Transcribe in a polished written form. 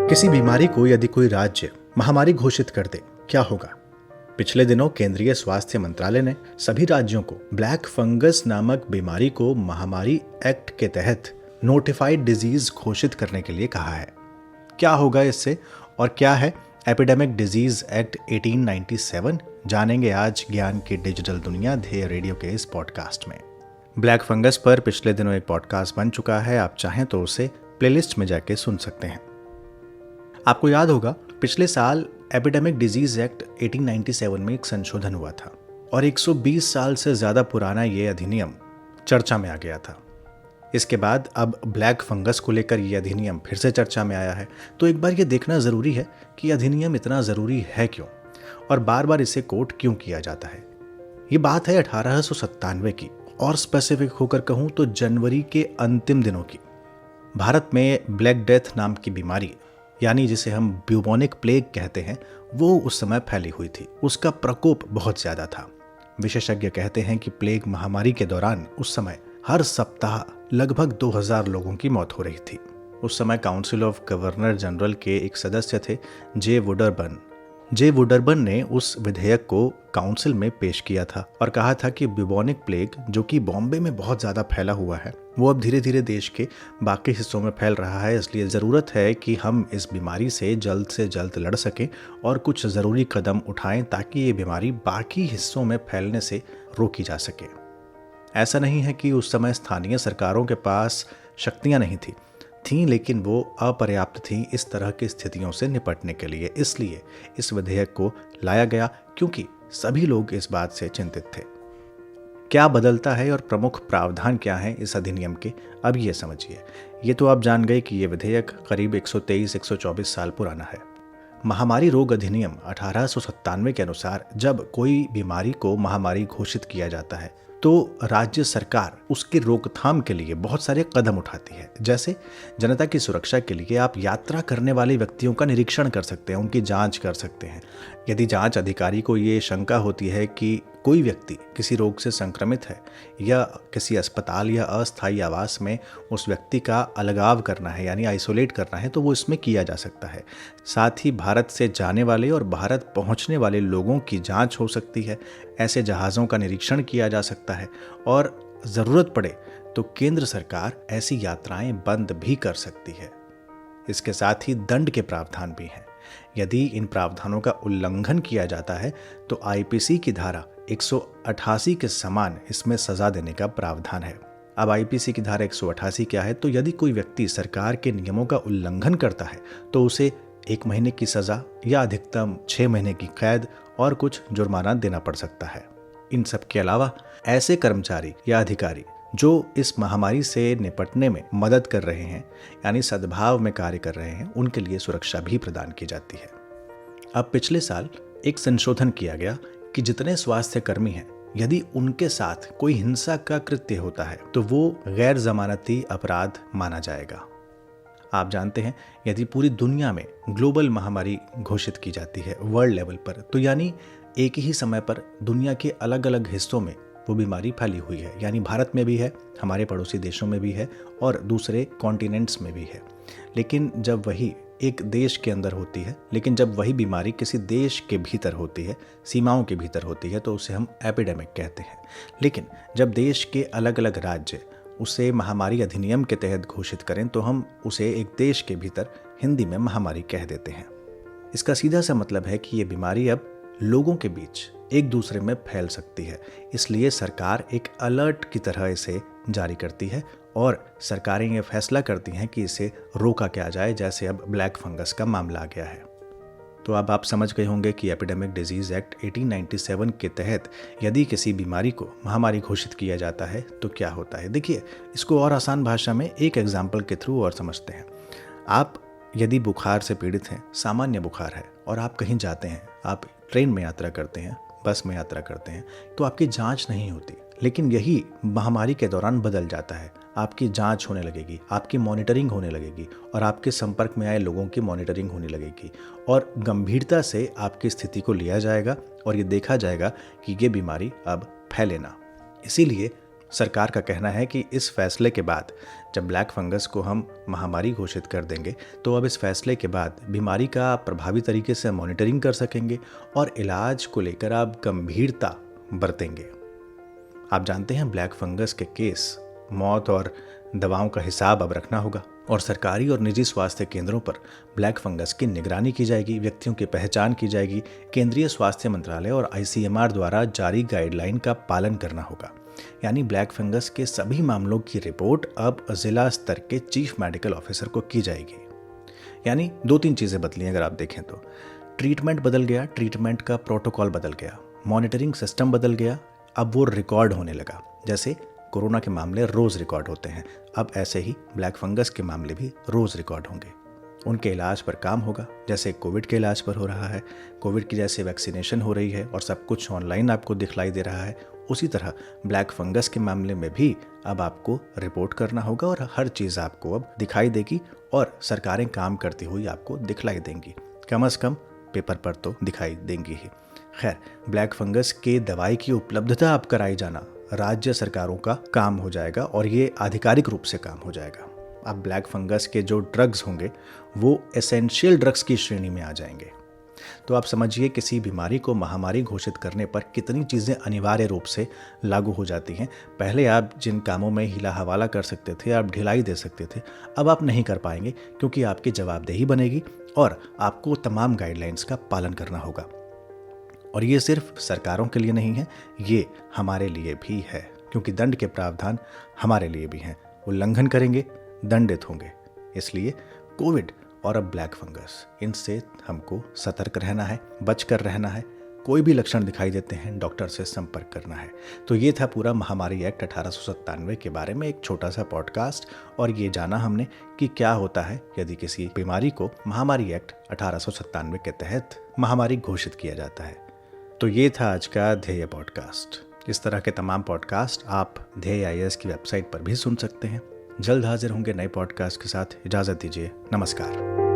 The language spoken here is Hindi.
किसी बीमारी को यदि कोई राज्य महामारी घोषित कर दे, क्या होगा? पिछले दिनों केंद्रीय स्वास्थ्य मंत्रालय ने सभी राज्यों को ब्लैक फंगस नामक बीमारी को महामारी एक्ट के तहत नोटिफाइड डिजीज घोषित करने के लिए कहा है। क्या होगा इससे और क्या है एपिडेमिक डिजीज एक्ट 1897, जानेंगे आज ज्ञान की डिजिटल दुनिया ध्येय रेडियो के इस पॉडकास्ट में। ब्लैक फंगस पर पिछले दिनों एक पॉडकास्ट बन चुका है, आप चाहें तो उसे प्लेलिस्ट में जाके सुन सकते हैं। आपको याद होगा पिछले साल एपिडेमिक डिजीज एक्ट 1897 में एक संशोधन हुआ था और 120 साल से ज़्यादा पुराना ये अधिनियम चर्चा में आ गया था। इसके बाद अब ब्लैक फंगस को लेकर ये अधिनियम फिर से चर्चा में आया है। तो एक बार ये देखना ज़रूरी है कि अधिनियम इतना ज़रूरी है क्यों और बार बार इसे कोट क्यों किया जाता है। ये बात है 1897 की और स्पेसिफिक होकर कहूँ तो जनवरी के अंतिम दिनों की। भारत में ब्लैक डेथ नाम की बीमारी, यानी जिसे हम ब्यूबोनिक प्लेग कहते हैं, वो उस समय फैली हुई थी। उसका प्रकोप बहुत ज़्यादा था। विशेषज्ञ कहते हैं कि प्लेग महामारी के दौरान उस समय हर सप्ताह लगभग 2000 लोगों की मौत हो रही थी। उस समय काउंसिल ऑफ गवर्नर जनरल के एक सदस्य थे जे वुडरबर्न ने उस विधेयक को काउंसिल में पेश किया था और कहा था कि ब्यूबोनिक प्लेग, जो कि बॉम्बे में बहुत ज़्यादा फैला हुआ है, वो अब धीरे धीरे देश के बाकी हिस्सों में फैल रहा है। इसलिए ज़रूरत है कि हम इस बीमारी से जल्द लड़ सकें और कुछ ज़रूरी कदम उठाएं ताकि ये बीमारी बाकी हिस्सों में फैलने से रोकी जा सके। ऐसा नहीं है कि उस समय स्थानीय सरकारों के पास शक्तियाँ नहीं थीं, लेकिन वो अपर्याप्त थीं इस तरह की स्थितियों से निपटने के लिए। इसलिए इस विधेयक को लाया गया क्योंकि सभी लोग इस बात से चिंतित थे। क्या बदलता है और प्रमुख प्रावधान क्या हैं इस अधिनियम के, अब ये समझिए। ये तो आप जान गए कि ये विधेयक करीब 123-124 साल पुराना है। महामारी रोग अधिनियम 1897 के अनुसार जब कोई बीमारी को महामारी घोषित किया जाता है तो राज्य सरकार उसकी रोकथाम के लिए बहुत सारे कदम उठाती है। जैसे जनता की सुरक्षा के लिए आप यात्रा करने वाले व्यक्तियों का निरीक्षण कर सकते हैं, उनकी जांच कर सकते हैं। यदि जांच अधिकारी को ये शंका होती है कि कोई व्यक्ति किसी रोग से संक्रमित है या किसी अस्पताल या अस्थायी आवास में उस व्यक्ति का अलगाव करना है, यानी आइसोलेट करना है, तो वो इसमें किया जा सकता है। साथ ही भारत से जाने वाले और भारत पहुंचने वाले लोगों की जांच हो सकती है। ऐसे जहाज़ों का निरीक्षण किया जा सकता है और ज़रूरत पड़े तो केंद्र सरकार ऐसी यात्राएं बंद भी कर सकती है। इसके साथ ही दंड के प्रावधान भी हैं। यदि इन प्रावधानों का उल्लंघन किया जाता है तो आईपीसी की धारा 188 के समान इसमें सजा देने का प्रावधान है। अब आईपीसी की धारा 188 क्या है? तो यदि कोई व्यक्ति सरकार के नियमों का उल्लंघन करता है तो उसे 1 महीने की सजा या अधिकतम 6 महीने की कैद और कुछ जुर्माना देना पड़ सकता है। इन सब के अलावा ऐसे कर्मचारी या अधिकारी जो इस महामारी से निपटने में मदद कर रहे हैं, यानी सद्भाव में कार्य कर रहे हैं, उनके लिए सुरक्षा भी प्रदान की जाती है। अब पिछले साल एक संशोधन किया गया कि जितने स्वास्थ्य कर्मी हैं, यदि उनके साथ कोई हिंसा का कृत्य होता है तो वो गैर जमानती अपराध माना जाएगा। आप जानते हैं यदि पूरी दुनिया में ग्लोबल महामारी घोषित की जाती है वर्ल्ड लेवल पर, तो यानी एक ही समय पर दुनिया के अलग अलग हिस्सों में वो बीमारी फैली हुई है, यानी भारत में भी है, हमारे पड़ोसी देशों में भी है और दूसरे कॉन्टिनेंट्स में भी है। लेकिन जब वही एक देश के अंदर होती है, लेकिन जब वही बीमारी किसी देश के भीतर होती है, सीमाओं के भीतर होती है, तो उसे हम एपिडेमिक कहते हैं। लेकिन जब देश के अलग अलग राज्य उसे महामारी अधिनियम के तहत घोषित करें तो हम उसे एक देश के भीतर हिंदी में महामारी कह देते हैं। इसका सीधा सा मतलब है कि ये बीमारी अब लोगों के बीच एक दूसरे में फैल सकती है। इसलिए सरकार एक अलर्ट की तरह इसे जारी करती है और सरकारें ये फैसला करती हैं कि इसे रोका क्या जाए, जैसे अब ब्लैक फंगस का मामला आ गया है। तो अब आप समझ गए होंगे कि एपिडेमिक डिजीज एक्ट 1897 के तहत यदि किसी बीमारी को महामारी घोषित किया जाता है तो क्या होता है। देखिए, इसको और आसान भाषा में एक एग्जाम्पल के थ्रू और समझते हैं। आप यदि बुखार से पीड़ित हैं, सामान्य बुखार है, और आप कहीं जाते हैं, आप ट्रेन में यात्रा करते हैं, बस में यात्रा करते हैं, तो आपकी जांच नहीं होती। लेकिन यही महामारी के दौरान बदल जाता है। आपकी जांच होने लगेगी, आपकी मॉनिटरिंग होने लगेगी और आपके संपर्क में आए लोगों की मॉनिटरिंग होने लगेगी और गंभीरता से आपकी स्थिति को लिया जाएगा और ये देखा जाएगा कि ये बीमारी अब फैले ना। इसीलिए सरकार का कहना है कि इस फैसले के बाद जब ब्लैक फंगस को हम महामारी घोषित कर देंगे तो अब इस फैसले के बाद बीमारी का प्रभावी तरीके से मॉनिटरिंग कर सकेंगे और इलाज को लेकर आप गंभीरता बरतेंगे। आप जानते हैं ब्लैक फंगस के केस, मौत और दवाओं का हिसाब अब रखना होगा और सरकारी और निजी स्वास्थ्य केंद्रों पर ब्लैक फंगस की निगरानी की जाएगी, व्यक्तियों की पहचान की जाएगी। केंद्रीय स्वास्थ्य मंत्रालय और ICMR द्वारा जारी गाइडलाइन का पालन करना होगा। यानी ब्लैक फंगस के सभी मामलों की रिपोर्ट अब जिला स्तर के चीफ मेडिकल ऑफिसर को की जाएगी। यानी 2-3 चीज़ें बदली अगर आप देखें तो। ट्रीटमेंट बदल गया, ट्रीटमेंट का प्रोटोकॉल बदल गया, मॉनिटरिंग सिस्टम बदल गया, अब वो रिकॉर्ड होने लगा। जैसे कोरोना के मामले रोज़ रिकॉर्ड होते हैं, अब ऐसे ही ब्लैक फंगस के मामले भी रोज़ रिकॉर्ड होंगे। उनके इलाज पर काम होगा, जैसे कोविड के इलाज पर हो रहा है, कोविड की जैसे वैक्सीनेशन हो रही है और सब कुछ ऑनलाइन आपको दिखलाई दे रहा है, उसी तरह ब्लैक फंगस के मामले में भी अब आपको रिपोर्ट करना होगा और हर चीज़ आपको अब दिखाई देगी और सरकारें काम करती हुई आपको दिखलाई देंगी, कम से कम पेपर पर तो दिखाई देंगी ही। खैर, ब्लैक फंगस के दवाई की उपलब्धता अब कराई जाना राज्य सरकारों का काम हो जाएगा और ये आधिकारिक रूप से काम हो जाएगा। अब ब्लैक फंगस के जो ड्रग्स होंगे वो एसेंशियल ड्रग्स की श्रेणी में आ जाएंगे। तो आप समझिए किसी बीमारी को महामारी घोषित करने पर कितनी चीज़ें अनिवार्य रूप से लागू हो जाती हैं। पहले आप जिन कामों में हिला हवाला कर सकते थे, आप ढिलाई दे सकते थे, अब आप नहीं कर पाएंगे क्योंकि आपकी जवाबदेही बनेगी और आपको तमाम गाइडलाइंस का पालन करना होगा। और ये सिर्फ सरकारों के लिए नहीं है, ये हमारे लिए भी है क्योंकि दंड के प्रावधान हमारे लिए भी हैं। उल्लंघन करेंगे दंडित होंगे। इसलिए कोविड और अब ब्लैक फंगस, इनसे हमको सतर्क रहना है, बचकर रहना है। कोई भी लक्षण दिखाई देते हैं डॉक्टर से संपर्क करना है। तो ये था पूरा महामारी एक्ट 1897 के बारे में एक छोटा सा पॉडकास्ट और ये जाना हमने कि क्या होता है यदि किसी बीमारी को महामारी एक्ट 1897 के तहत महामारी घोषित किया जाता है। तो ये था आज का ध्येय पॉडकास्ट। इस तरह के तमाम पॉडकास्ट आप ध्येय IAS की वेबसाइट पर भी सुन सकते हैं। जल्द हाजिर होंगे नए पॉडकास्ट के साथ। इजाज़त दीजिए। नमस्कार।